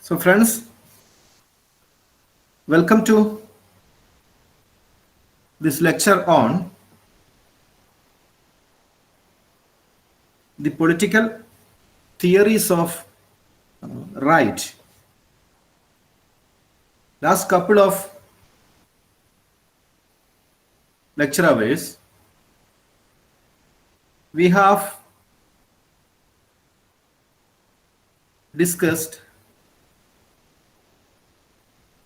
So, friends, welcome to this lecture on the political theories of right. Last couple of lecture hours, we have discussed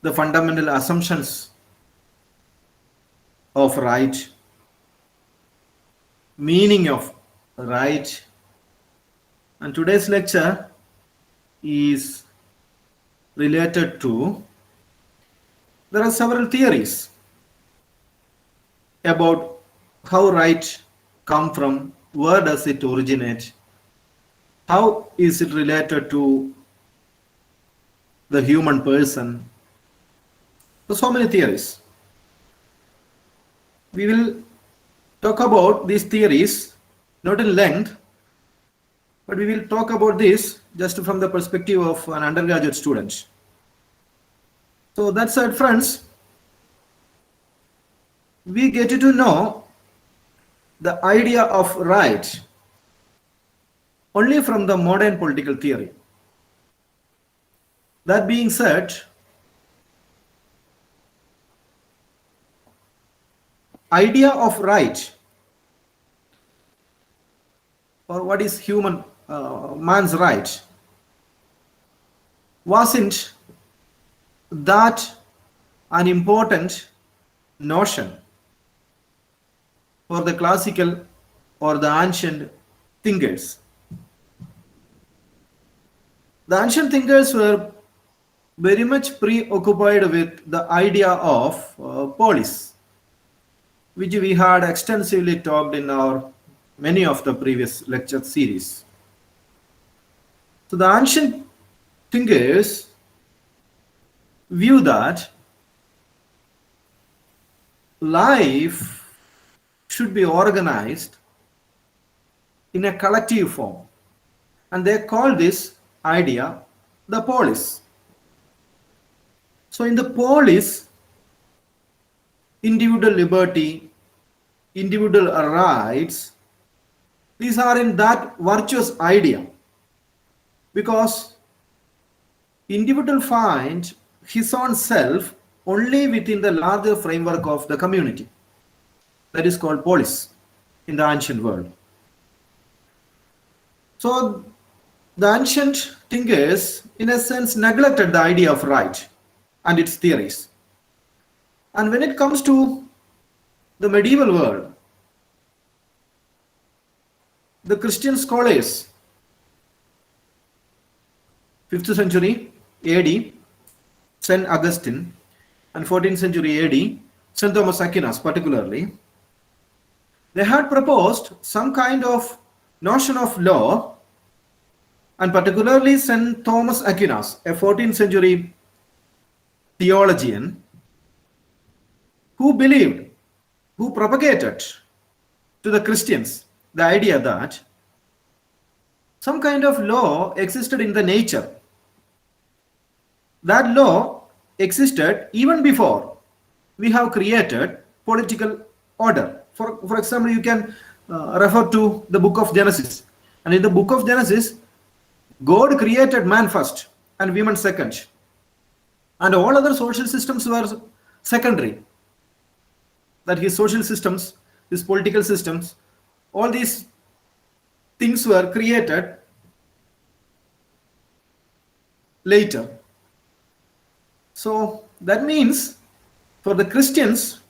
the fundamental assumptions of right, meaning of right, and today's lecture is related to there are several theories about how right come from, where does it originate, how is it related to the human person. So many theories. We will talk about these theories not in length, but we will talk about this just from the perspective of an undergraduate student. So that said, friends, we get to know the idea of right only from the modern political theory. That being said, idea of right, or what is human man's right, wasn't that an important notion for the classical or the ancient thinkers. The ancient thinkers were very much preoccupied with the idea of polis, which we had extensively talked in our many of the previous lecture series. So the ancient thinkers view that life should be organized in a collective form, and they call this idea the polis. So in the polis, individual liberty, individual rights, these are in that virtuous idea, because individual finds his own self only within the larger framework of the community. That is called polis in the ancient world. So the ancient thinkers, in a sense, neglected the idea of right and its theories. And when it comes to the medieval world, the Christian scholars, 5th century AD, St. Augustine, and 14th century AD, St. Thomas Aquinas particularly, they had proposed some kind of notion of law, and particularly St. Thomas Aquinas, a 14th century theologian, who believed, who propagated to the Christians the idea that some kind of law existed in the nature. That law existed even before we have created political order. For example, you can refer to the book of Genesis. And in the book of Genesis, God created man first and woman second. And all other social systems were secondary. That his social systems, his political systems, all these things were created later. So that means for the Christians,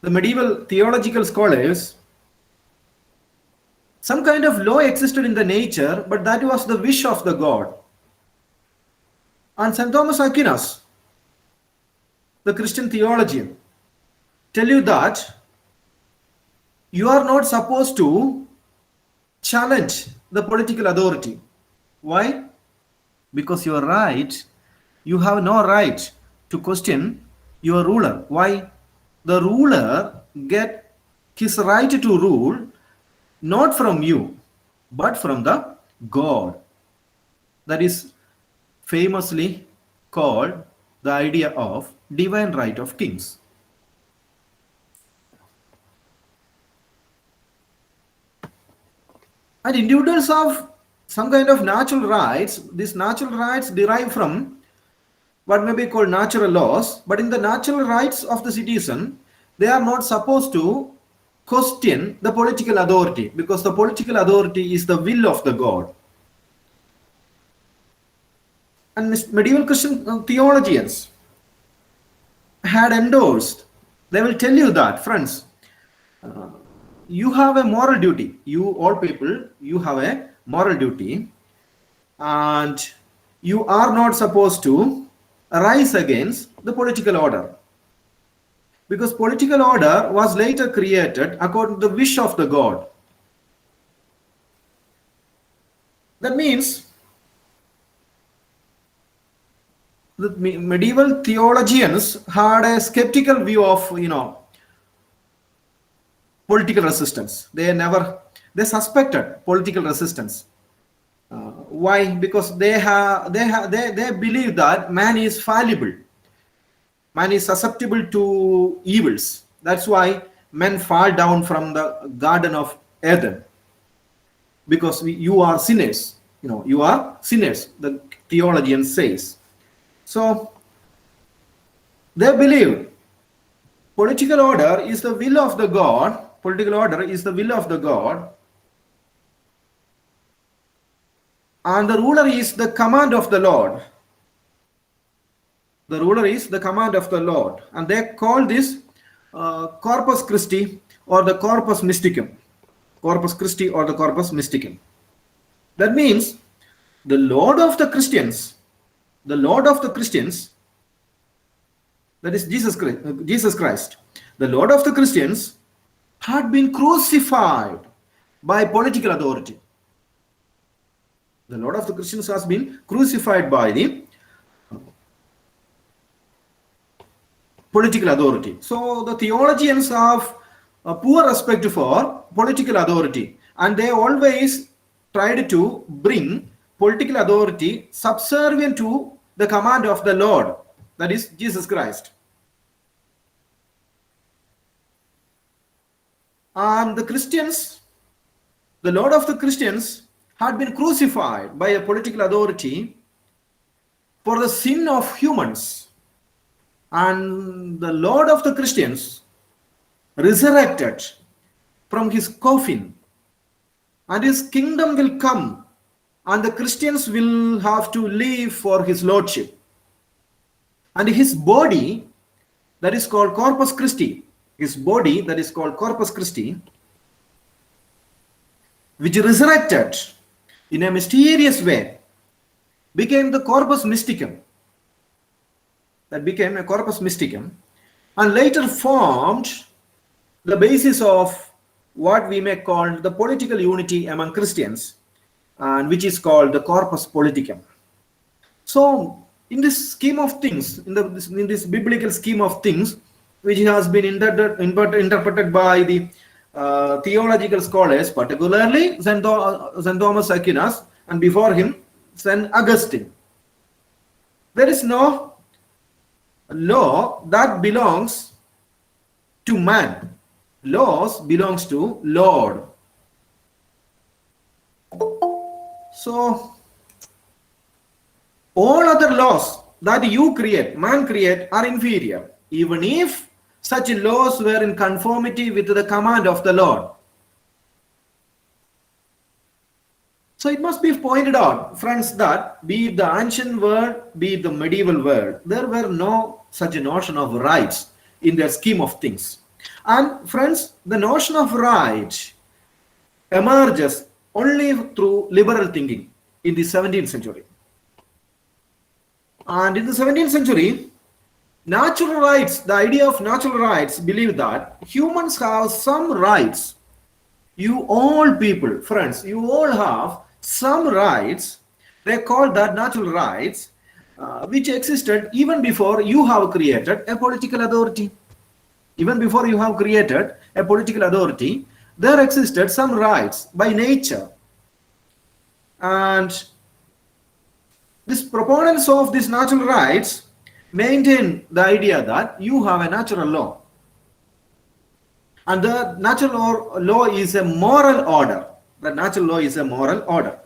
the medieval theological scholars, some kind of law existed in the nature, but that was the wish of the God. And St. Thomas Aquinas, the Christian theologian, tell you that you are not supposed to challenge the political authority. Why? Because you are right. You have no right to question your ruler. Why? The ruler get his right to rule not from you, but from the God. That is famously called the idea of divine right of kings. And individuals have some kind of natural rights. These natural rights derive from what may be called natural laws, but in the natural rights of the citizen, they are not supposed to question the political authority, because the political authority is the will of the God. And medieval Christian theologians had endorsed, they will tell you that, friends, you have a moral duty. You all people, you have a moral duty, and you are not supposed to rise against the political order, because political order was later created according to the wish of the God. That means the medieval theologians had a skeptical view of political resistance. They suspected political resistance. Why? Because they believe that man is fallible, man is susceptible to evils. That's why men fall down from the Garden of Eden, because you are sinners. You are sinners, the theologian says. So they believe political order is the will of the God. Political order is the will of the God, and the ruler is the command of the Lord. The ruler is the command of the Lord, and they call this Corpus Christi or the Corpus Mysticum. Corpus Christi or the Corpus Mysticum. That means the Lord of the Christians, that is Jesus Christ, the Lord of the Christians had been crucified by political authority. The Lord of the Christians has been crucified by the political authority. So the theologians have a poor respect for political authority, and they always tried to bring political authority subservient to the command of the Lord, that is Jesus Christ. And the Christians, the Lord of the Christians, had been crucified by a political authority for the sin of humans. And the Lord of the Christians resurrected from his coffin, and his kingdom will come, and the Christians will have to live for his lordship. And his body, that is called Corpus Christi, his body that is called Corpus Christi, which resurrected in a mysterious way, became the Corpus Mysticum. That became a Corpus Mysticum, and later formed the basis of what we may call the political unity among Christians, and which is called the Corpus Politicum. So in this scheme of things, in this biblical scheme of things, which has been interpreted by the theological scholars, particularly St. Thomas Aquinas, and before him St. Augustine, there is no law that belongs to man. Laws belongs to Lord. So all other laws that you create, man create, are inferior, even if such laws were in conformity with the command of the Lord. So it must be pointed out, friends, that be it the ancient world, be it the medieval world, there were no such a notion of rights in their scheme of things. And friends, the notion of right emerges only through liberal thinking in the 17th century. And in the 17th century, natural rights, the idea of natural rights, believe that humans have some rights. You all people, friends, you all have some rights. They call that natural rights, which existed even before you have created a political authority. Even before you have created a political authority, there existed some rights by nature. And These proponents of these natural rights maintain the idea that you have a natural law. And the natural law is a moral order. The natural law is a moral order.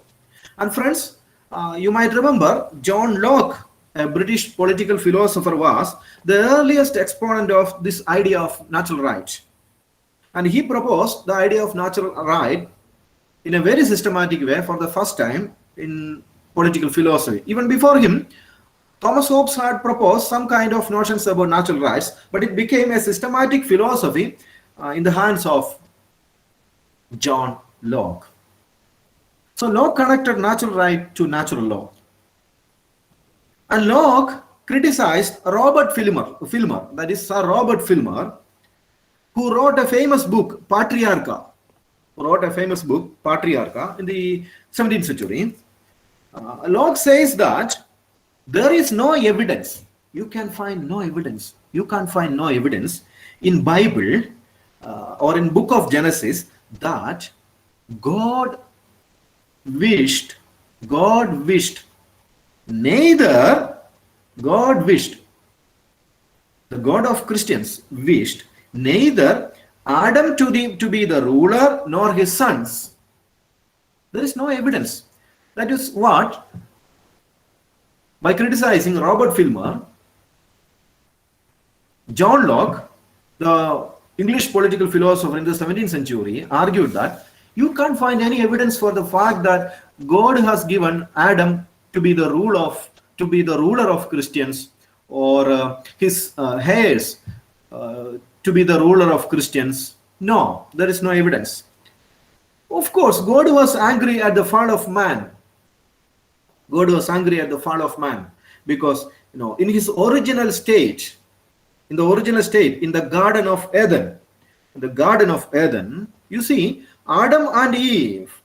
And friends, you might remember John Locke, a British political philosopher, was the earliest exponent of this idea of natural right. And he proposed the idea of natural right in a very systematic way for the first time in political philosophy. Even before him, Thomas Hobbes had proposed some kind of notions about natural rights, but it became a systematic philosophy in the hands of John Locke. So Locke connected natural right to natural law. And Locke criticized Robert Filmer, that is Sir Robert Filmer, who wrote a famous book, Patriarcha, in the 17th century. Locke says that there is no evidence. You can find no evidence. You can't find no evidence in Bible or in book of Genesis that God wished, neither God wished, the God of Christians wished neither Adam to be the ruler nor his sons. There is no evidence. That is what, by criticizing Robert Filmer, John Locke, the English political philosopher in the 17th century, argued that you can't find any evidence for the fact that God has given Adam to be the ruler of Christians, or his heirs to be the ruler of Christians. No, there is no evidence. Of course, God was angry at the fall of man. Because, in his original state, in the Garden of Eden, you see, Adam and Eve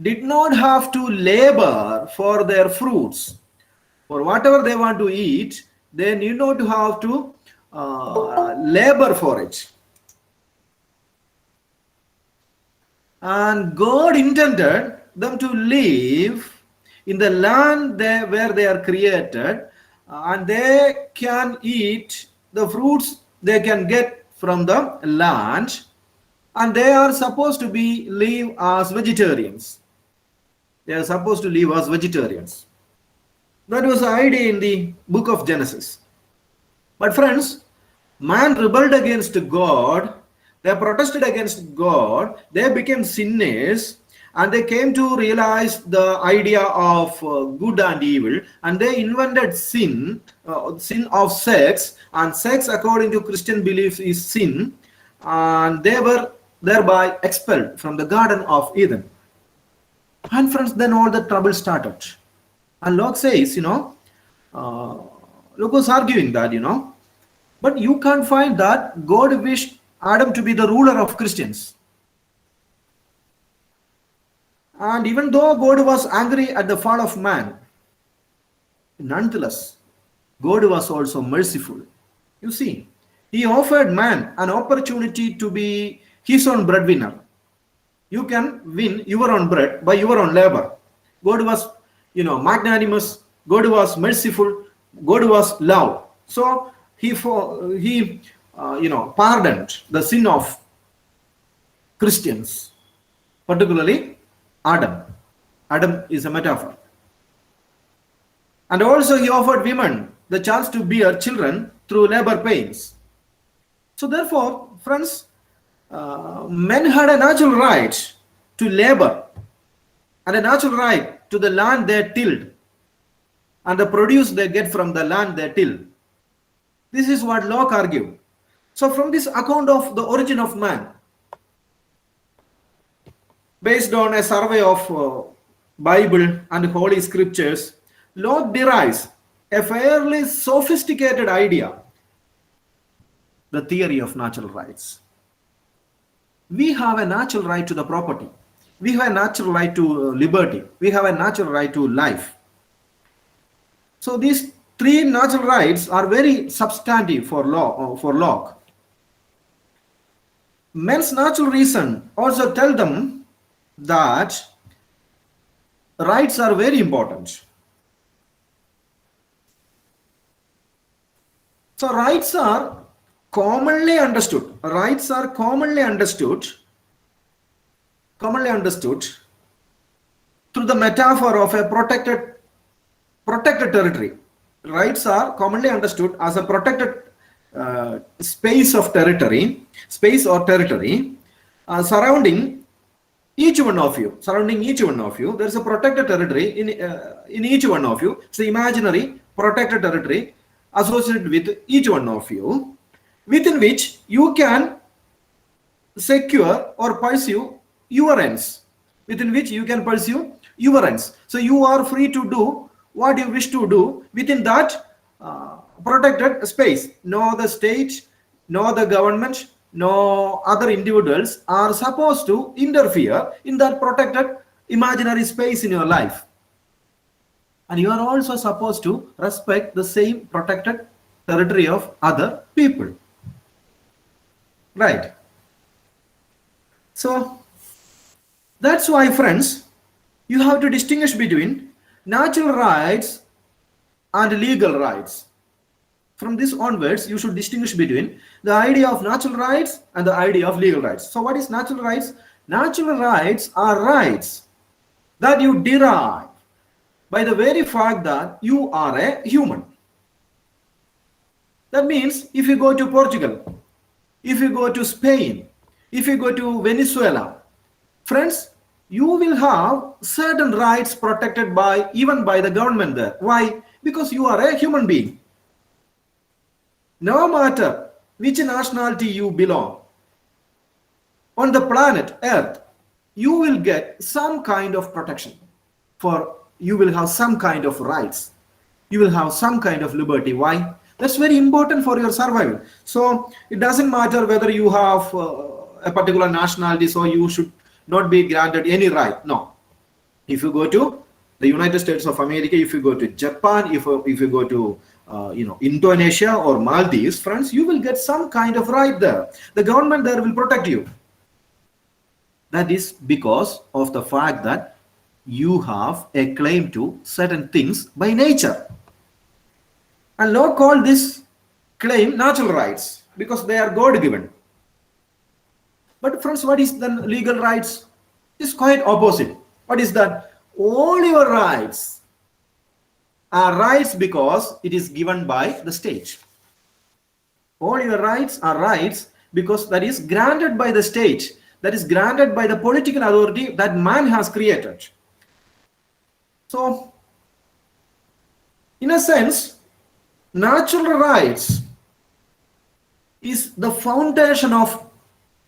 did not have to labor for their fruits. For whatever they want to eat, they need not to have to labor for it. And God intended them to live in the land where they are created, and they can eat the fruits they can get from the land, and they are supposed to live as vegetarians. That was the idea in the book of Genesis. But friends, man rebelled against God, they protested against God, they became sinners, and they came to realize the idea of good and evil, and they invented sin of sex, and sex according to Christian beliefs is sin, and they were thereby expelled from the Garden of Eden. And friends, then all the trouble started. And Locke says, Locke was arguing that, but you can't find that God wished Adam to be the ruler of Christians. And even though God was angry at the fall of man, nonetheless, God was also merciful. You see, he offered man an opportunity to be his own breadwinner. You can win your own bread by your own labor. God was, magnanimous. God was merciful. God was love. So he pardoned the sin of Christians, particularly Adam. Adam is a metaphor. And also he offered women the chance to bear children through labor pains. So therefore, friends, men had a natural right to labor and a natural right to the land they tilled and the produce they get from the land they till. This is what Locke argued. So from this account of the origin of man, based on a survey of Bible and Holy Scriptures, Locke derives a fairly sophisticated idea, the theory of natural rights. We have a natural right to the property. We have a natural right to liberty. We have a natural right to life. So these three natural rights are very substantive for Locke. Men's natural reason also tell them that rights are very important. So rights are commonly understood. Rights are commonly understood through the metaphor of a protected territory. Rights are commonly understood as a protected space or territory surrounding each one of you. There is a protected territory in each one of you. It's the imaginary protected territory associated with each one of you, within which you can secure or pursue your ends. So you are free to do what you wish to do within that protected space. No the state, no the government, no other individuals are supposed to interfere in that protected imaginary space in your life. And you are also supposed to respect the same protected territory of other people. Right. So that's why, friends, you have to distinguish between natural rights and legal rights. From this onwards, you should distinguish between the idea of natural rights and the idea of legal rights. So what is natural rights? Natural rights are rights that you derive by the very fact that you are a human. That means if you go to Portugal, if you go to Spain, if you go to Venezuela, friends, you will have certain rights protected even by the government there. Why? Because you are a human being. No matter which nationality you belong, on the planet Earth, you will get some kind of protection. You will have some kind of rights. You will have some kind of liberty. Why? That's very important for your survival. So it doesn't matter whether you have a particular nationality, so you should not be granted any right. No. If you go to the United States of America, if you go to Japan, if you go to Indonesia or Maldives, friends, you will get some kind of right there. The government there will protect you. That is because of the fact that you have a claim to certain things by nature. And law call this claim natural rights because they are God-given. But friends, what is the legal rights? It's quite opposite. What is that? All your rights are rights because it is given by the state. All your rights are rights because that is granted by the state, that is granted by the political authority that man has created. So, in a sense, natural rights is the foundation of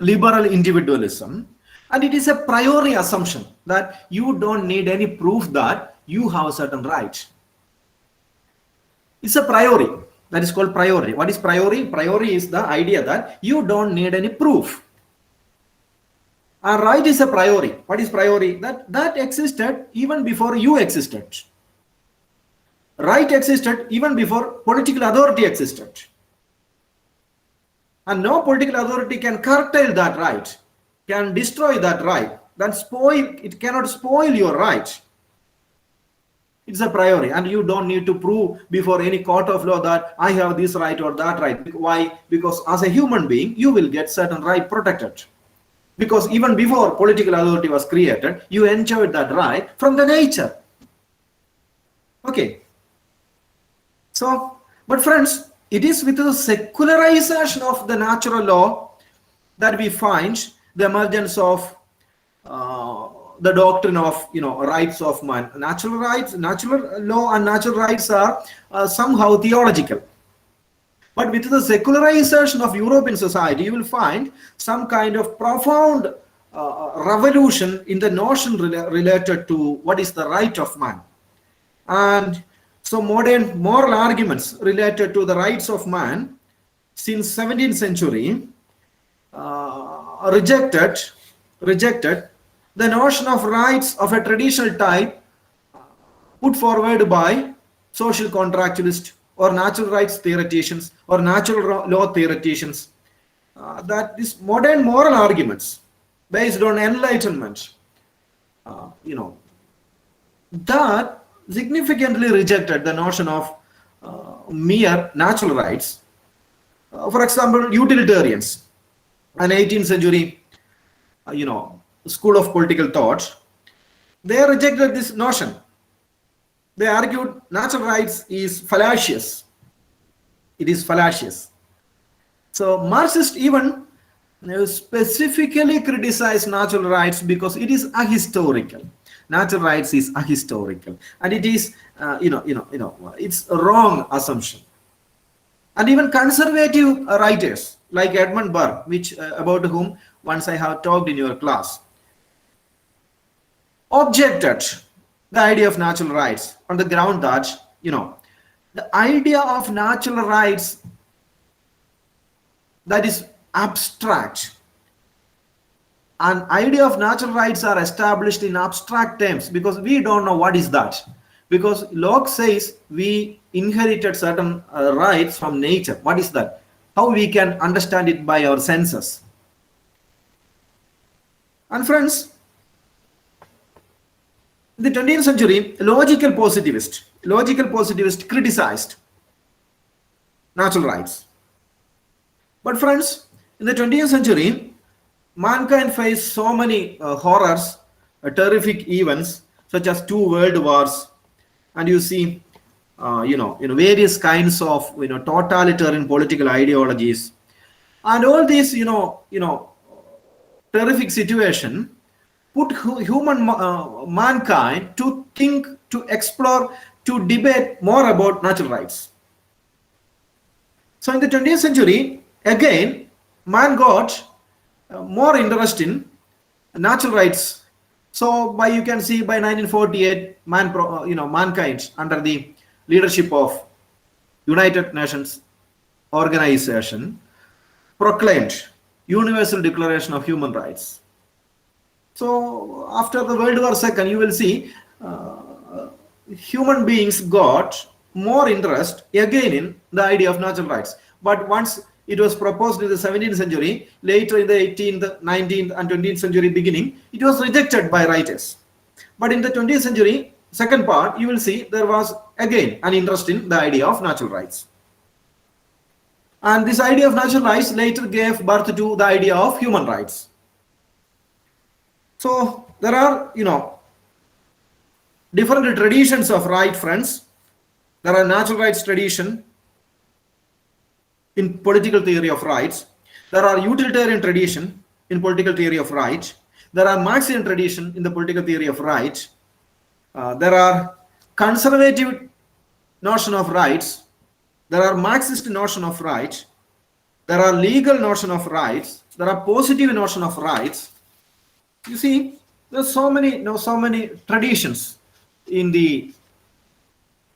liberal individualism, and it is a priori assumption that you don't need any proof that you have certain rights. It's a priori. That is called priori. What is priori? Priori is the idea that you don't need any proof. A right is a priori. What is priori? That existed even before you existed. Right existed even before political authority existed. And no political authority can curtail that right, can destroy that right, it cannot spoil your right. It's a priori, and you don't need to prove before any court of law that I have this right or that right. Why? Because as a human being, you will get certain right protected. Because even before political authority was created, you enjoyed that right from the nature. Okay. So, but friends, it is with the secularization of the natural law that we find the emergence of the doctrine of rights of man. Natural law and natural rights are somehow theological. But with the secularization of European society, you will find some kind of profound revolution in the notion related to what is the right of man. And so modern moral arguments related to the rights of man since 17th century rejected the notion of rights of a traditional type put forward by social contractualists or natural rights theoreticians or natural law theoreticians. That these modern moral arguments based on enlightenment, that significantly rejected the notion of mere natural rights For example, utilitarians, an 18th century, school of political thought, they rejected this notion. They argued natural rights is fallacious. It is fallacious. So Marxists even specifically criticize natural rights because it is ahistorical. Natural rights is ahistorical, and it is, it's a wrong assumption. And even conservative writers like Edmund Burke, about whom once I have talked in your class, objected the idea of natural rights on the ground that, the idea of natural rights, that is abstract. An idea of natural rights are established in abstract terms because we don't know what is that. Because Locke says we inherited certain rights from nature. What is that? How we can understand it by our senses? And friends, in the 20th century, logical positivist criticized natural rights. But friends, in the 20th century, mankind faced so many horrors, terrific events such as 2 world wars, and you see, various kinds of totalitarian political ideologies, and all these terrific situation put mankind to think, to explore, to debate more about natural rights. So in the 20th century, again, man got more interest in natural rights. So you can see by 1948, mankind under the leadership of United Nations Organization proclaimed Universal Declaration of Human Rights. So after the World War II, you will see human beings got more interest again in the idea of natural rights. But once it was proposed in the 17th century, later in the 18th, 19th and 20th century beginning, it was rejected by writers. But in the 20th century, second part, you will see there was again an interest in the idea of natural rights. And this idea of natural rights later gave birth to the idea of human rights. So there are, different traditions of right, friends. There are natural rights tradition in political theory of rights. There are utilitarian tradition in political theory of right. There are Marxian tradition in the political theory of right. There are conservative notion of rights. There are Marxist notion of rights. There are legal notion of rights. There are positive notion of rights. You see, there's so many traditions in the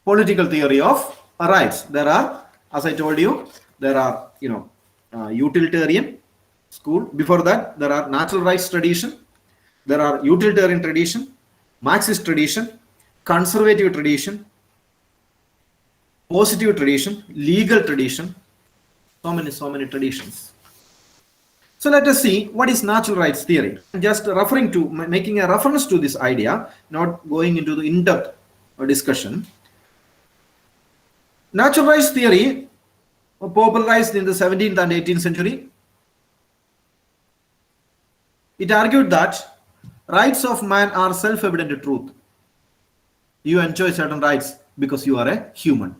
political theory of rights. There are, as I told you, there are utilitarian school. Before that, there are natural rights tradition. There are utilitarian tradition, Marxist tradition, conservative tradition, positive tradition, legal tradition. So many traditions. So let us see what is natural rights theory. Just making a reference to this idea, not going into the in-depth discussion. Natural rights theory popularized in the 17th and 18th century. It argued that rights of man are self-evident truth. You enjoy certain rights because you are a human.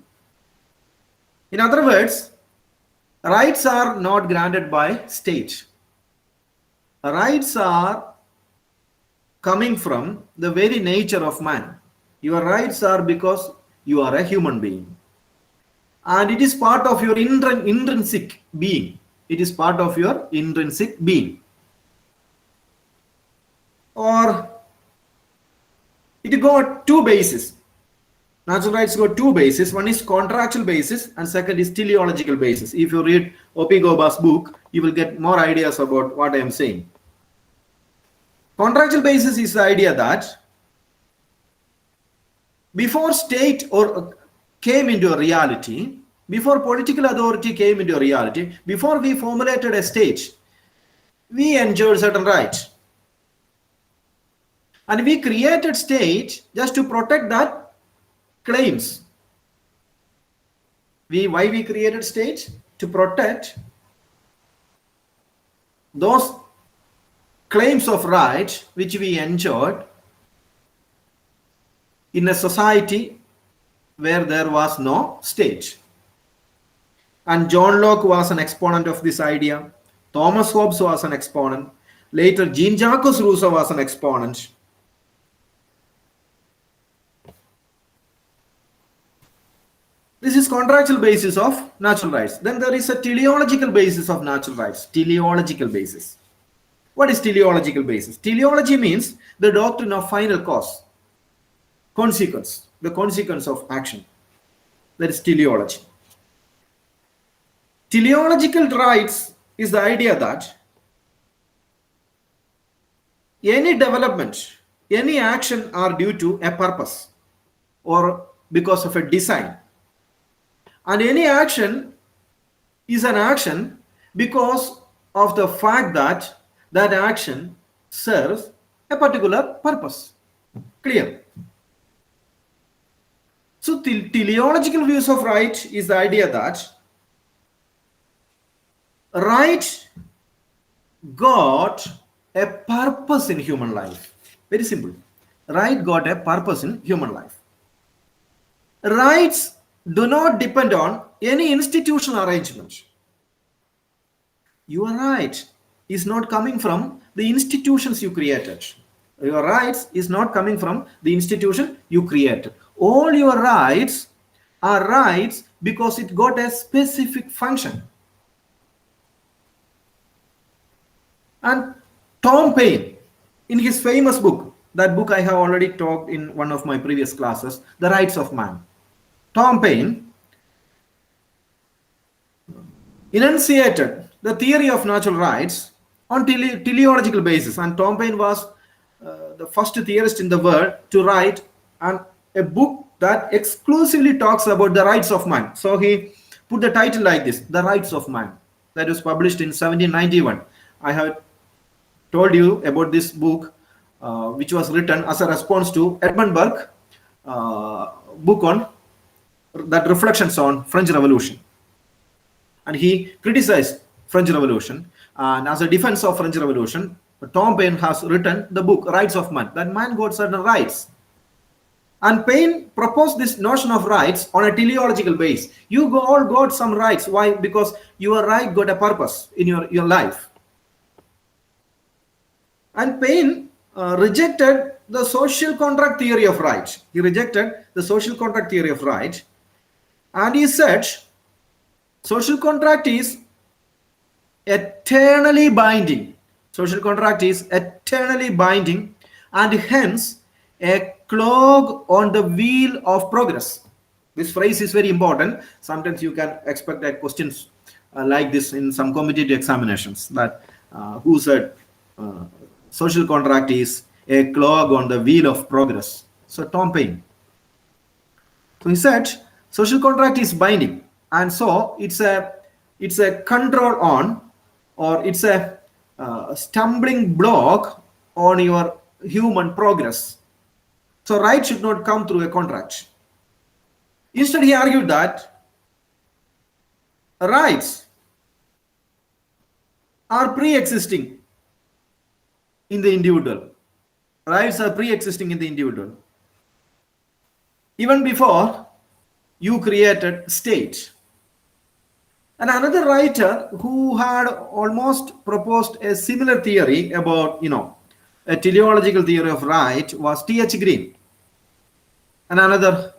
In other words, rights are not granted by state. Rights are coming from the very nature of man. Your rights are because you are a human being. And it is part of your intrinsic being. It is part of your intrinsic being. Or it got 2 bases. Natural rights got 2 bases. One is contractual basis and second is teleological basis. If you read O.P. Goba's book, you will get more ideas about what I am saying. Contractual basis is the idea that before state came into a reality, before political authority came into a reality, before we formulated a state, we enjoyed certain rights. And we created state just to protect that claims. Why we created state? to protect those claims of right which we enjoyed in a society where there was no state. And John Locke was an exponent of this idea. Thomas Hobbes was an exponent. Later, Jean-Jacques Rousseau was an exponent. This is contractual basis of natural rights. Then there is a teleological basis of natural rights. Teleological basis. What is teleological basis? Teleology means the doctrine of final cause, consequence, the consequence of action. That is teleology. Teleological rights is the idea that any development, any action are due to a purpose or because of a design. And any action is an action because of the fact that that action serves a particular purpose. Clear? So the teleological views of right is the idea that right got a purpose in human life. Very simple. Right got a purpose in human life. Rights do not depend on any institutional arrangement. Your right is not coming from the institutions you created. Your rights is not coming from the institution you created. All your rights are rights because it got a specific function. And Tom Paine, in his famous book, that book I have already talked in one of my previous classes, The Rights of Man. Tom Paine enunciated the theory of natural rights on teleological basis, and Tom Paine was the first theorist in the world to write a book that exclusively talks about the rights of man. So he put the title like this, The Rights of Man. That was published in 1791. I have told you about this book, which was written as a response to Edmund Burke book on that reflections on French Revolution. And he criticized French Revolution, and as a defense of French Revolution, Tom Paine has written the book Rights of Man, that man got certain rights. And Paine proposed this notion of rights on a teleological base. You all got some rights. Why? Because your right got a purpose in your life. And Paine rejected the social contract theory of right. He rejected the social contract theory of right. And he said, social contract is eternally binding. Social contract is eternally binding and hence a clog on the wheel of progress. This phrase is very important. Sometimes you can expect questions like this in some competitive examinations, that who said social contract is a clog on the wheel of progress. So Tom Paine. So he said social contract is binding, and so it's a control on, or it's a stumbling block on your human progress. So right should not come through a contract. Instead, he argued that rights are pre-existing in the individual. Rights are pre-existing in the individual. Even before you created state. And another writer who had almost proposed a similar theory about, a teleological theory of right was T.H. Green, and another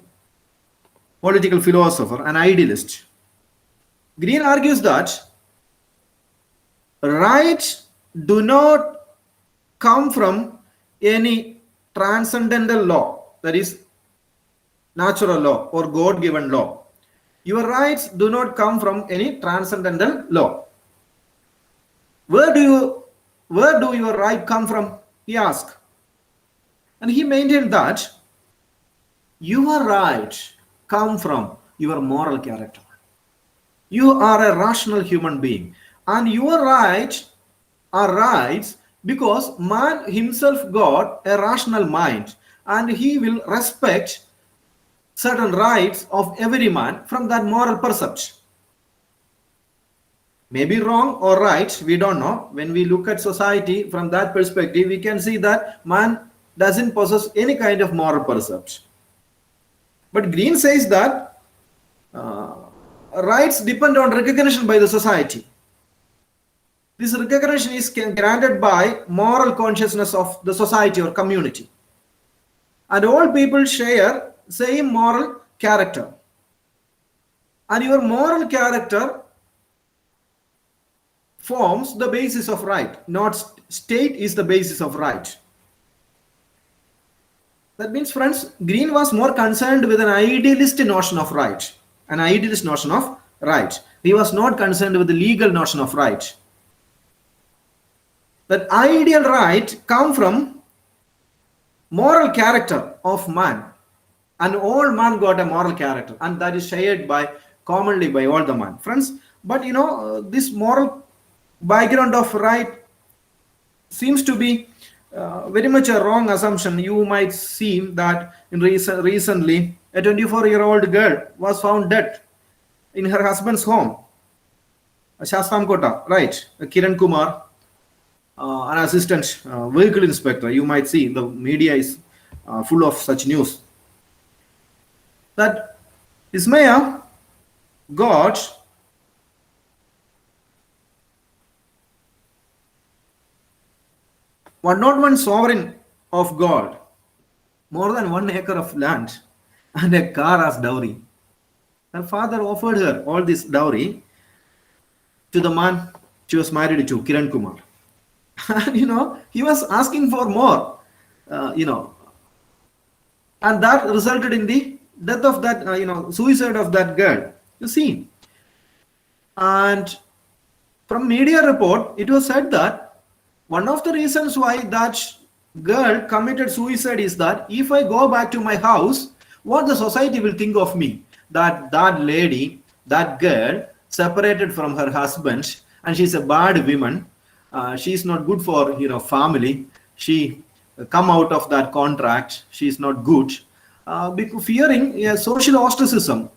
political philosopher, an idealist. Green argues that rights do not come from any transcendental law, that is natural law or God-given law. Your rights do not come from any transcendental law. Where do your right come from? He asked. And he maintained that your rights come from your moral character. You are a rational human being, and your rights are rights because man himself got a rational mind, and he will respect certain rights of every man from that moral perception. Maybe wrong or right, we don't know. When we look at society from that perspective, we can see that man doesn't possess any kind of moral perception. But Green says that rights depend on recognition by the society. This recognition is granted by moral consciousness of the society or community. And all people share same moral character. And your moral character forms the basis of right, not state is the basis of right. That means, friends, Green was more concerned with an idealist notion of right. An idealist notion of right. He was not concerned with the legal notion of right. That ideal right come from moral character of man. And all man got a moral character. And that is shared commonly by all the man. Friends, but this moral background of right seems to be very much a wrong assumption. You might see that recently a 24-year-old girl was found dead in her husband's home, Shastramkota, right? Kiran Kumar, an assistant vehicle inspector. You might see the media is full of such news. That Ismaya got one sovereign of God, more than 1 acre of land, and a car as dowry. Her father offered her all this dowry to the man she was married to, Kiran Kumar. And he was asking for more, and that resulted in the death of that, suicide of that girl. You see, and from media report, it was said that one of the reasons why that girl committed suicide is that if I go back to my house, what the society will think of me? That lady, that girl, separated from her husband, and she's a bad woman. She's not good for family. She come out of that contract. She's not good. Because fearing social ostracism.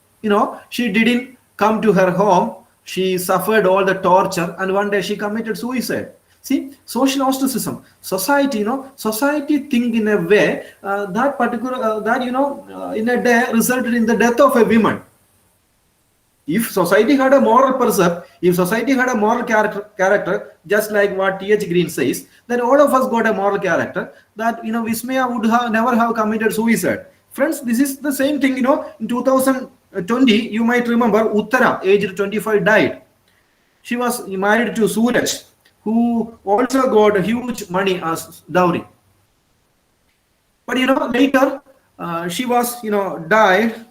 She didn't come to her home. She suffered all the torture, and one day she committed suicide. See, social ostracism, society, society think in a way that particular, in a day resulted in the death of a woman. If society had a moral percept, if society had a moral character, just like what T.H. Green says, then all of us got a moral character that, Vismaya would never have committed suicide. Friends, this is the same thing, in 2020, you might remember Uttara, aged 25, died. She was married to Suraj, who also got huge money as dowry. But later she was died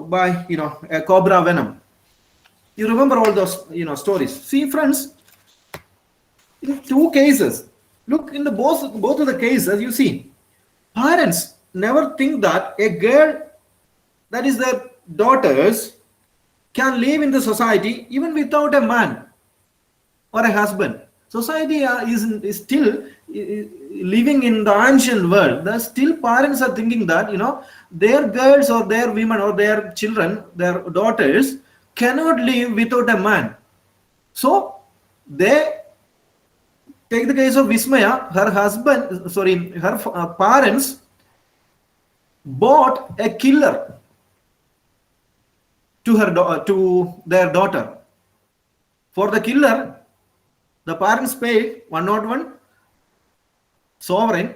by a cobra venom. You remember all those stories. See, friends, in two cases, look in the both of the cases, you see, parents never think that a girl that is their daughters can live in the society even without a man or a husband. Society is still living in the ancient world. The still parents are thinking that their girls or their women or their children, their daughters cannot live without a man. So they take the case of Vismaya. Her parents bought a killer to their daughter. For the killer, the parents paid 101 sovereign,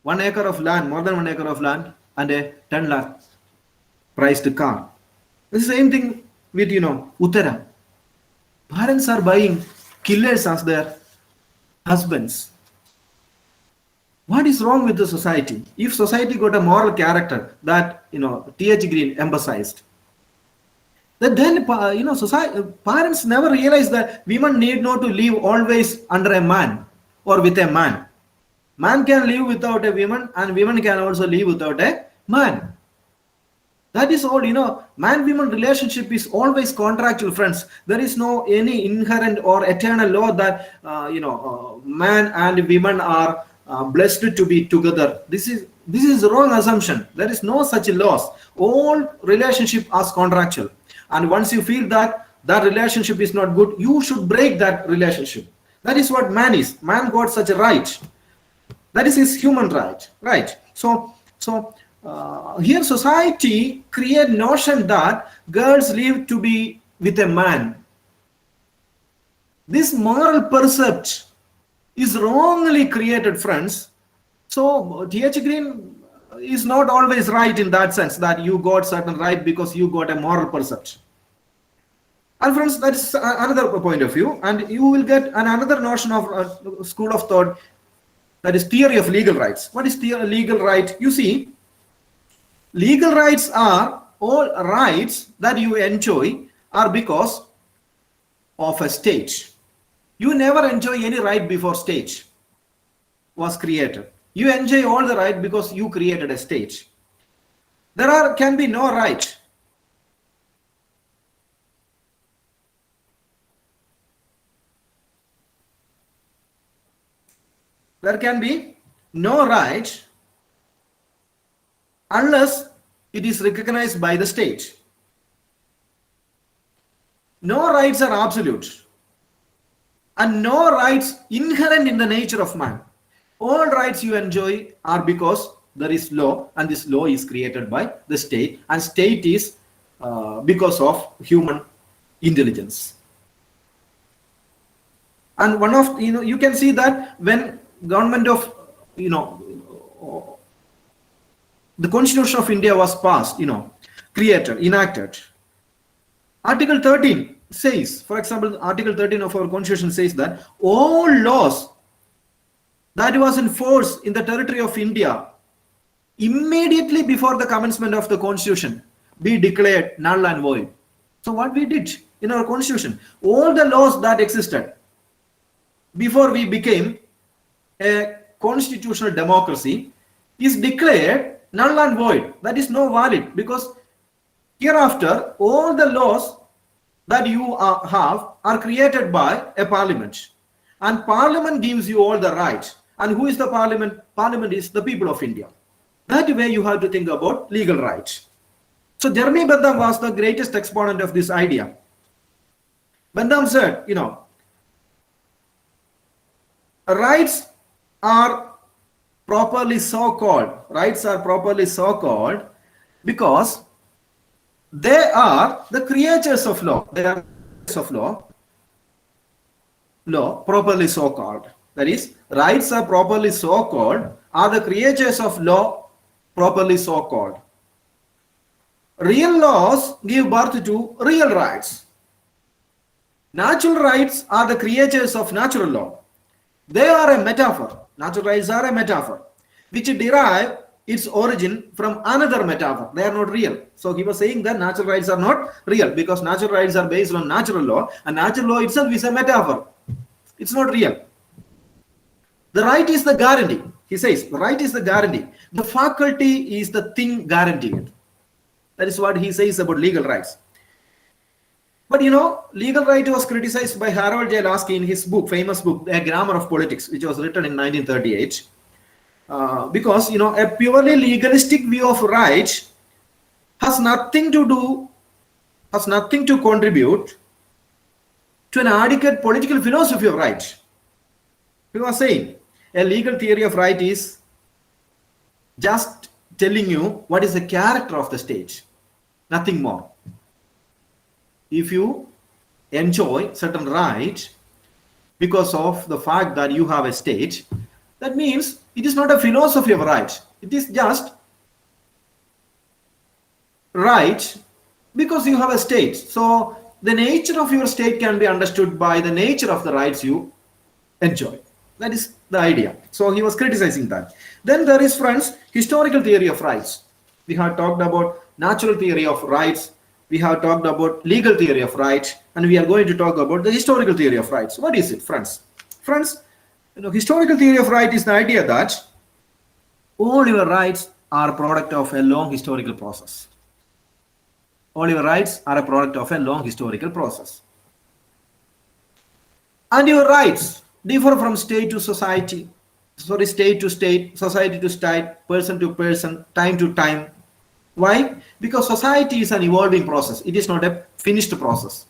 1 acre of land, more than 1 acre of land, and a 10 lakh priced car. The same thing with Uttara. Parents are buying killers as their husbands. What is wrong with the society? If society got a moral character that T.H. Green emphasized, then parents never realize that women need not to live always under a man or with a man. Man can live without a woman, and women can also live without a man. That is all. Man-woman relationship is always contractual, friends. There is no any inherent or eternal law that man and women are blessed to be together. This is a wrong assumption. There is no such laws. All relationship are contractual. And once you feel that that relationship is not good, you should break that relationship. That is what man is. Man got such a right. That is his human right, right? So here society create notion that girls live to be with a man. This moral percept is wrongly created, friends. So T.H. Green is not always right in that sense, that you got certain right because you got a moral perception. And friends, that is another point of view, and you will get another notion of school of thought, that is theory of legal rights. What is the legal right? You see, legal rights are all rights that you enjoy are because of a state. You never enjoy any right before state was created. You enjoy all the right because you created a state. There can be no right. There can be no right unless it is recognized by the state. No rights are absolute, and no rights inherent in the nature of man. All rights you enjoy are because there is law, and this law is created by the state, and state is because of human intelligence. And one of, you can see that when government of, the Constitution of India was passed, created, enacted. Article 13 says, for example, Article 13 of our Constitution says that all laws that was in force in the territory of India immediately before the commencement of the Constitution be declared null and void. So what we did in our Constitution, all the laws that existed before we became a constitutional democracy is declared null and void. That is no valid, because hereafter all the laws that you have are created by a parliament, and parliament gives you all the rights. And who is the parliament? Parliament is the people of India. That way you have to think about legal rights. So Jeremy Bentham was the greatest exponent of this idea. Bentham said, rights are properly so called. Rights are properly so called because they are the creatures of law. They are creatures of law properly so called. That is, rights are properly so called are the creatures of law properly so called. Real laws give birth to real rights. Natural rights are the creatures of natural law. They are a metaphor. Natural rights are a metaphor which derive its origin from another metaphor. They are not real. So he was saying that natural rights are not real because natural rights are based on natural law, and natural law itself is a metaphor. It's not real. The right is the guarantee. He says the right is the guarantee. The faculty is the thing guaranteed. That is what he says about legal rights. But legal right was criticized by Harold J. Lasky in his book, famous book, A Grammar of Politics, which was written in 1938. Because a purely legalistic view of rights has nothing to contribute to an adequate political philosophy of rights. He was saying a legal theory of right is just telling you what is the character of the state, nothing more. If you enjoy certain rights because of the fact that you have a state, that means it is not a philosophy of rights. It is just right because you have a state. So the nature of your state can be understood by the nature of the rights you enjoy. That is the idea. So he was criticizing that. Then there is, friends, historical theory of rights. We have talked about natural theory of rights. We have talked about legal theory of rights, and we are going to talk about the historical theory of rights. What is it, friends? Friends, historical theory of right is the idea that all your rights are a product of a long historical process. All your rights are a product of a long historical process. And your rights differ from state to society, state to state, society to state, person to person, time to time. Why? Because society is an evolving process. It is not a finished process.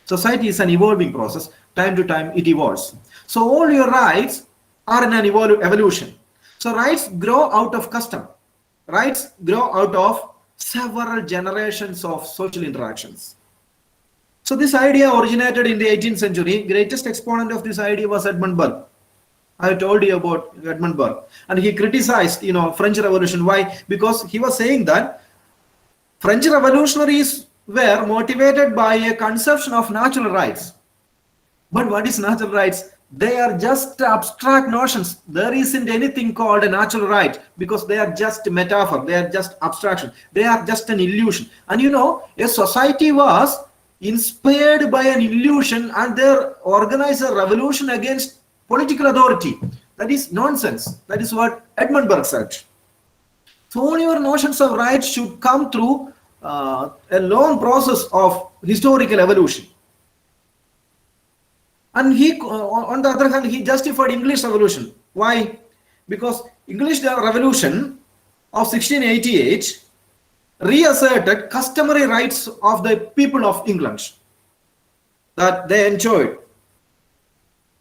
Society is an evolving process. Time to time, it evolves. So all your rights are in an evolution. So rights grow out of custom. Rights grow out of several generations of social interactions. So this idea originated in the 18th century. Greatest exponent of this idea was Edmund Burke. I told you about Edmund Burke, and he criticized, French Revolution. Why? Because he was saying that French revolutionaries were motivated by a conception of natural rights. But what is natural rights? They are just abstract notions. There isn't anything called a natural right because they are just a metaphor. They are just abstraction. They are just an illusion. And a society was inspired by an illusion and they organized a revolution against political authority. That is nonsense. That is what Edmund Burke said. So all your notions of rights should come through a long process of historical evolution. And he, on the other hand, he justified English Revolution. Why? Because English Revolution of 1688 reasserted customary rights of the people of England, that they enjoyed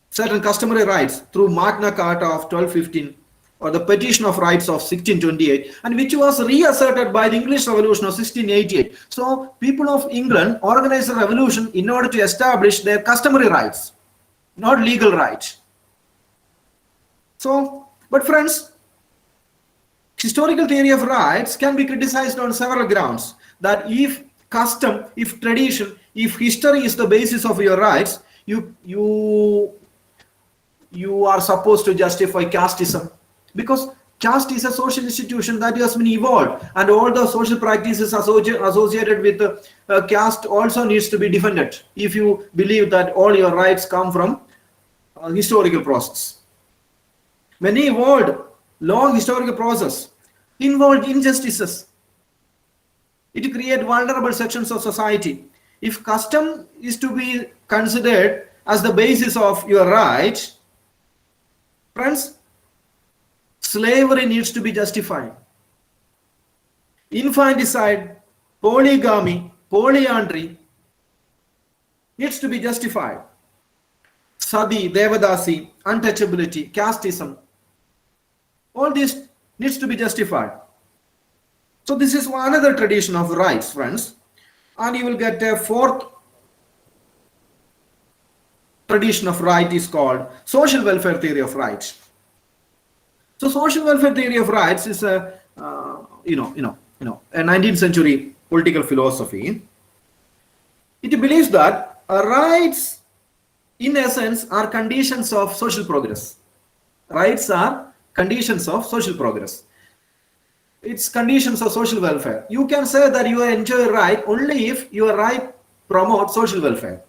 certain customary rights through Magna Carta of 1215 or the Petition of Rights of 1628, and which was reasserted by the English Revolution of 1688. So people of England organized a revolution in order to establish their customary rights, not legal rights. So, but friends, historical theory of rights can be criticized on several grounds. That if custom, if tradition, if history is the basis of your rights, you are supposed to justify casteism, because caste is a social institution that has been evolved, and all the social practices associated with caste also needs to be defended if you believe that all your rights come from historical process. Many evolved long historical process involved injustices. It creates vulnerable sections of society. If custom is to be considered as the basis of your rights, friends, slavery needs to be justified. Infanticide, polygamy, polyandry needs to be justified. Sati, Devadasi, untouchability, casteism, all this needs to be justified. So this is another tradition of rights, friends. And you will get a fourth tradition of right is called social welfare theory of rights. So social welfare theory of rights is a 19th century political philosophy. It believes that rights in essence are conditions of social progress. Rights are conditions of social progress. It's conditions of social welfare. You can say that you enjoy a right only if your right promotes social welfare.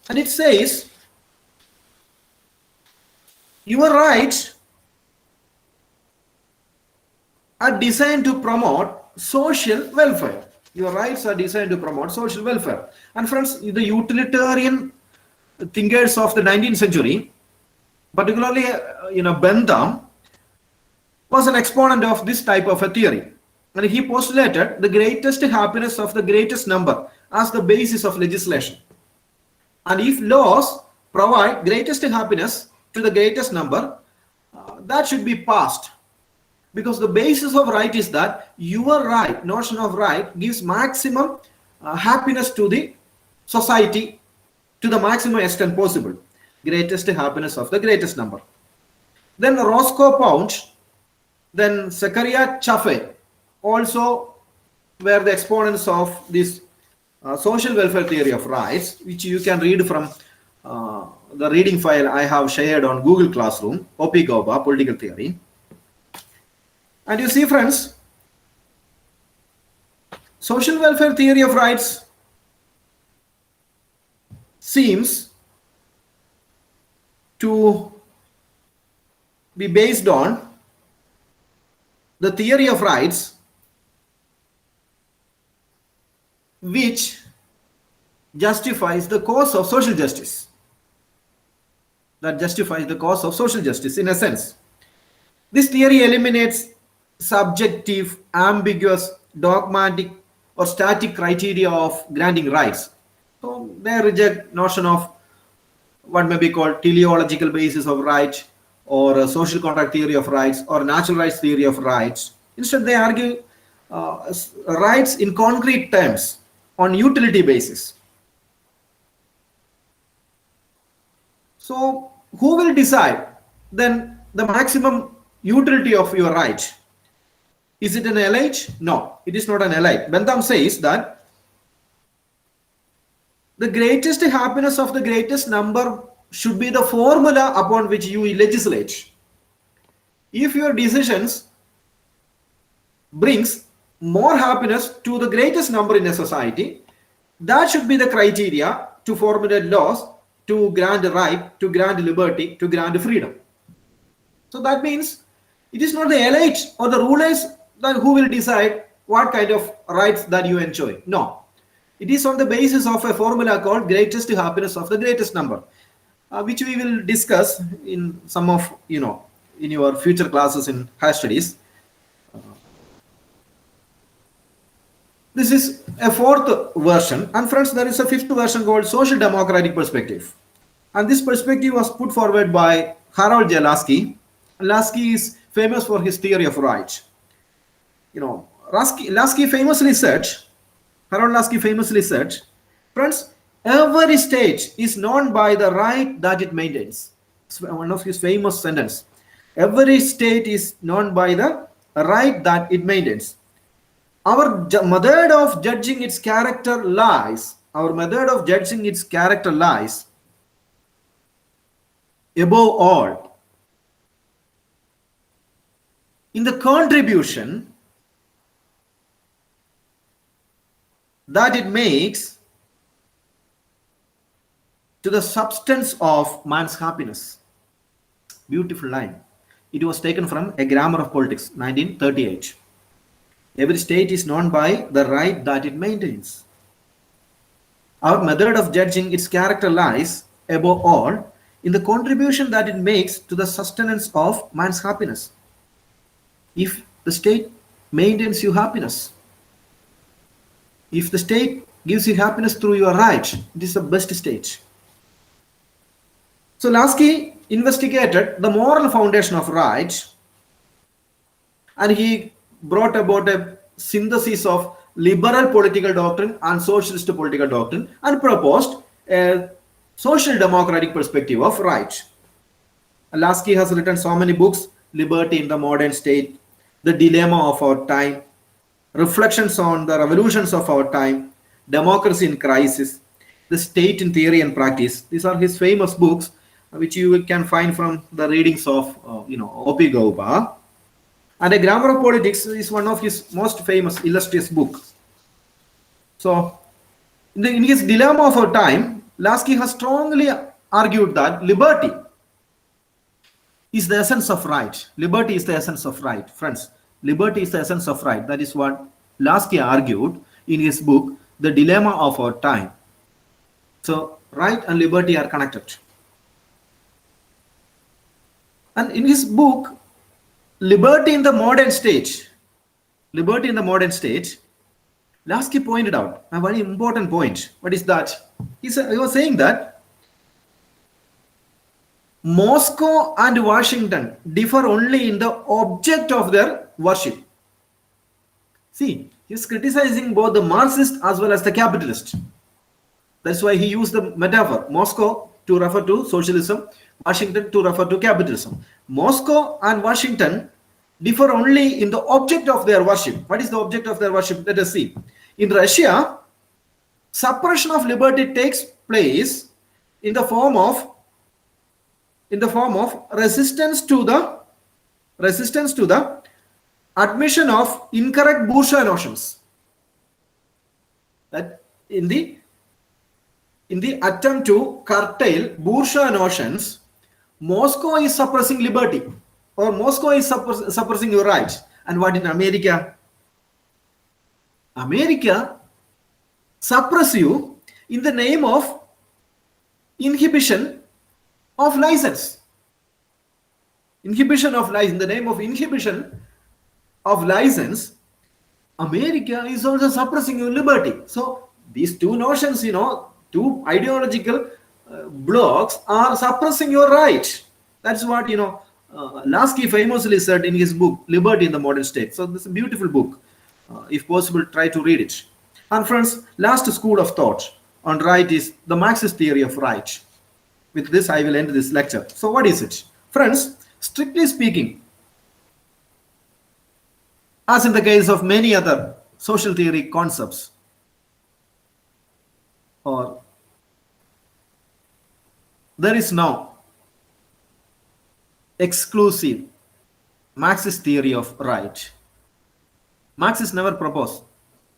And it says your rights are designed to promote social welfare. Your rights are designed to promote social welfare. And friends, the utilitarian thinkers of the 19th century, particularly Bentham, was an exponent of this type of a theory. And he postulated the greatest happiness of the greatest number as the basis of legislation. And if laws provide greatest happiness to the greatest number, that should be passed. Because the basis of right is that your right, notion of right, gives maximum happiness to the society to the maximum extent possible. Greatest happiness of the greatest number. Then Roscoe Pound, then Zechariah Chaffee also were the exponents of this social welfare theory of rights, which you can read from the reading file I have shared on Google Classroom, O.P. Gauba, Political Theory. And you see, friends, social welfare theory of rights seems to be based on the theory of rights which justifies the cause of social justice. That justifies the cause of social justice in a sense. This theory eliminates subjective, ambiguous, dogmatic, or static criteria of granting rights. So they reject notion of what may be called teleological basis of right, or a social contract theory of rights, or natural rights theory of rights. Instead, they argue rights in concrete terms on utility basis. So who will decide then the maximum utility of your right? Is it an elite? No, it is not an elite. Bentham says that the greatest happiness of the greatest number should be the formula upon which you legislate. If your decisions brings more happiness to the greatest number in a society, that should be the criteria to formulate laws, to grant right, to grant liberty, to grant freedom. So that means it is not the elite or the rulers that who will decide what kind of rights that you enjoy. No, it is on the basis of a formula called greatest happiness of the greatest number, which we will discuss in some of in your future classes in higher studies. This is a fourth version, and friends, there is a fifth version called social democratic perspective, and this perspective was put forward by Harold J. Lasky. Lasky is famous for his theory of rights. Lasky famously said, Harold Lasky famously said, friends, every state is known by the right that it maintains. It's one of his famous sentences. Every state is known by the right that it maintains. Our method of judging its character lies. Our method of judging its character lies, above all, in the contribution that it makes to the substance of man's happiness. Beautiful line. It was taken from A Grammar of Politics, 1938. Every state is known by the right that it maintains. Our method of judging its character lies, above all, in the contribution that it makes to the sustenance of man's happiness. If the state maintains you happiness, if the state gives you happiness through your right, it is the best state. So Lasky investigated the moral foundation of rights, and he brought about a synthesis of liberal political doctrine and socialist political doctrine, and proposed a social democratic perspective of rights. Lasky has written so many books: Liberty in the Modern State, The Dilemma of Our Time, Reflections on the Revolutions of Our Time, Democracy in Crisis, The State in Theory and Practice. These are his famous books, which you can find from the readings of O.P. Gauba. And A Grammar of Politics is one of his most famous, illustrious books. So, in his Dilemma of Our Time, Lasky has strongly argued that liberty is the essence of right. Liberty is the essence of right. Friends, liberty is the essence of right. That is what Lasky argued in his book, The Dilemma of Our Time. So, right and liberty are connected. And in his book, Liberty in the Modern State, Lasky pointed out a very important point. What is that? He was saying that Moscow and Washington differ only in the object of their worship. See, he's criticizing both the Marxist as well as the capitalist. That's why he used the metaphor, Moscow to refer to socialism, Washington to refer to capitalism. Moscow and Washington differ only in the object of their worship. What is the object of their worship? Let us see. In Russia, suppression of liberty takes place in the form of resistance to the admission of incorrect bourgeois notions. That in the attempt to curtail bourgeois notions, Moscow is suppressing liberty, or Moscow is suppressing your rights. And what in America? America suppress you in the name of inhibition of license. In the name of inhibition of license, America is also suppressing your liberty. So these two notions, two ideological blocks are suppressing your right. That's what Lasky famously said in his book Liberty in the Modern State. So this is a beautiful book. If possible, try to read it. And friends, last school of thought on right is the Marxist theory of right. With this, I will end this lecture. So what is it? Friends, strictly speaking, as in the case of many other social theory concepts, or there is no exclusive Marxist theory of right. Marxists never proposed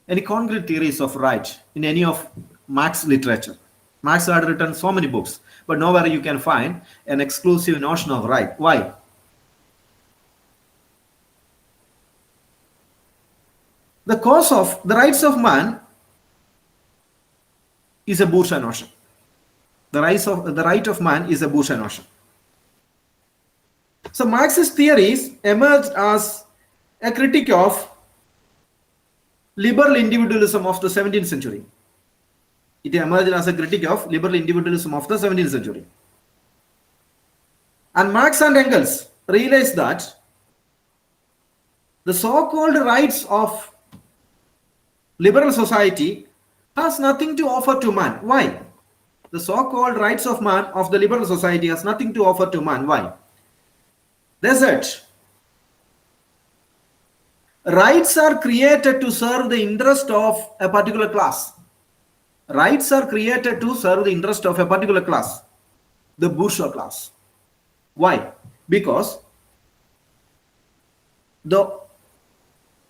any concrete theories of right in any of Marx literature. Marx had written so many books, but nowhere you can find an exclusive notion of right. Why? The cause of the rights of man is a bourgeois notion. The right of man is a bourgeois notion. So Marxist theories emerged as a critique of liberal individualism of the 17th century. It emerged as a critique of liberal individualism of the 17th century. And Marx and Engels realized that the so-called rights of liberal society has nothing to offer to man. Why? The so-called rights of man of the liberal society has nothing to offer to man. Why? They said, rights are created to serve the interest of a particular class. Rights are created to serve the interest of a particular class, the bourgeois class. Why? Because the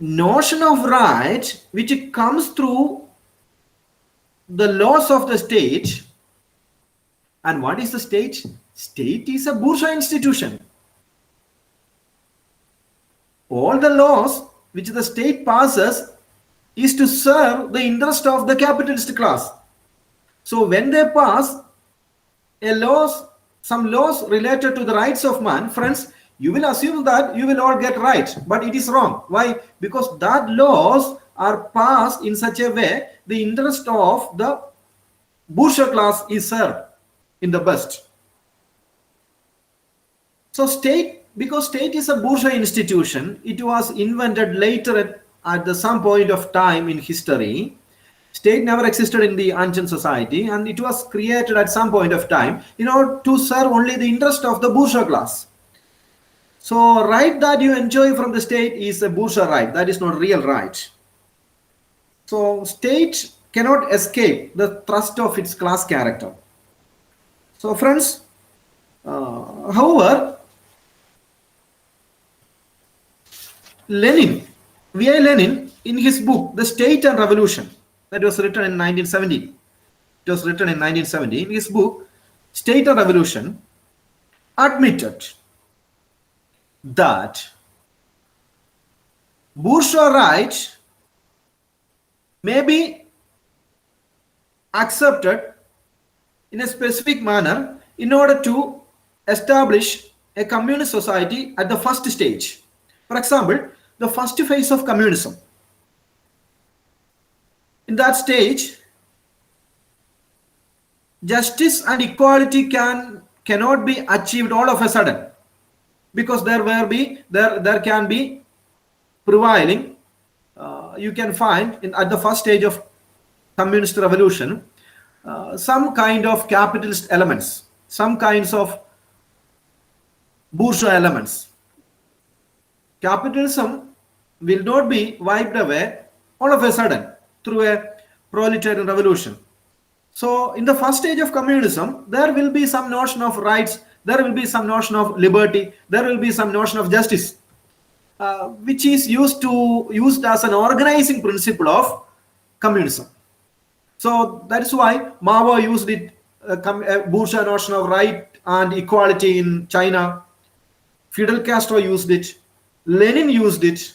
notion of right, which comes through the laws of the state, and what is the state? State is a bourgeois institution. All the laws which the state passes is to serve the interest of the capitalist class. So when they pass some laws related to the rights of man, friends, you will assume that you will all get right, but it is wrong. Why? Because that laws are passed in such a way the interest of the bourgeois class is served in the best. So because state is a bourgeois institution, it was invented later at some point of time in history. State never existed in the ancient society, and it was created at some point of time in order to serve only the interest of the bourgeois class. So right that you enjoy from the state is a bourgeois right. That is not real right. So state cannot escape the thrust of its class character. So friends, however, V.I. Lenin, in his book, The State and Revolution, that was written in 1970. It was written in 1970. In his book, State and Revolution, admitted that bourgeois right may be accepted in a specific manner in order to establish a communist society at the first stage. For example, the first phase of communism. In that stage, justice and equality cannot be achieved all of a sudden, because there can be prevailing. You can find at the first stage of communist revolution some kind of capitalist elements, some kinds of bourgeois elements. Capitalism will not be wiped away all of a sudden through a proletarian revolution. So in the first stage of communism, there will be some notion of rights, there will be some notion of liberty, there will be some notion of justice, which is used as an organizing principle of communism. So that is why Mao used it, a bourgeois notion of right and equality in China. Fidel Castro used it, Lenin used it,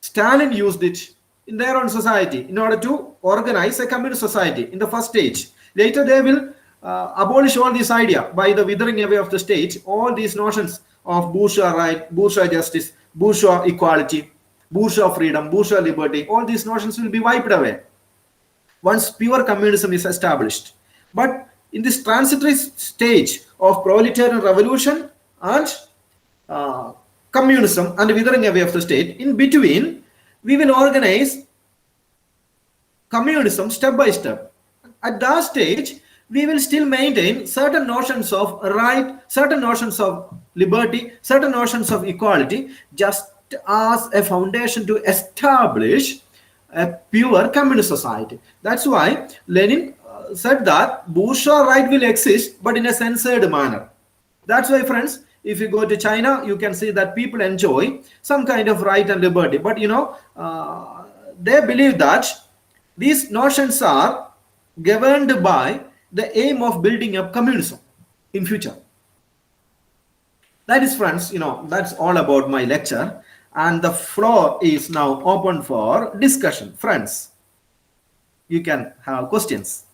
Stalin used it in their own society in order to organize a communist society in the first stage. Later they will abolish all this idea by the withering away of the state, all these notions of bourgeois right, bourgeois justice, bourgeois equality. bourgeois freedom, bourgeois liberty, all these notions will be wiped away once pure communism is established. But in this transitory stage of proletarian revolution and communism and withering away of the state, in between, we will organize communism step by step. At that stage, we will still maintain certain notions of right, certain notions of liberty, certain notions of equality, just as a foundation to establish a pure communist society. That's why Lenin said that bourgeois right will exist, but in a censored manner. That's why, friends, if you go to China, you can see that people enjoy some kind of right and liberty. But they believe that these notions are governed by the aim of building up communism in future. That is, friends, that's all about my lecture. And the floor is now open for discussion. Friends, you can have questions.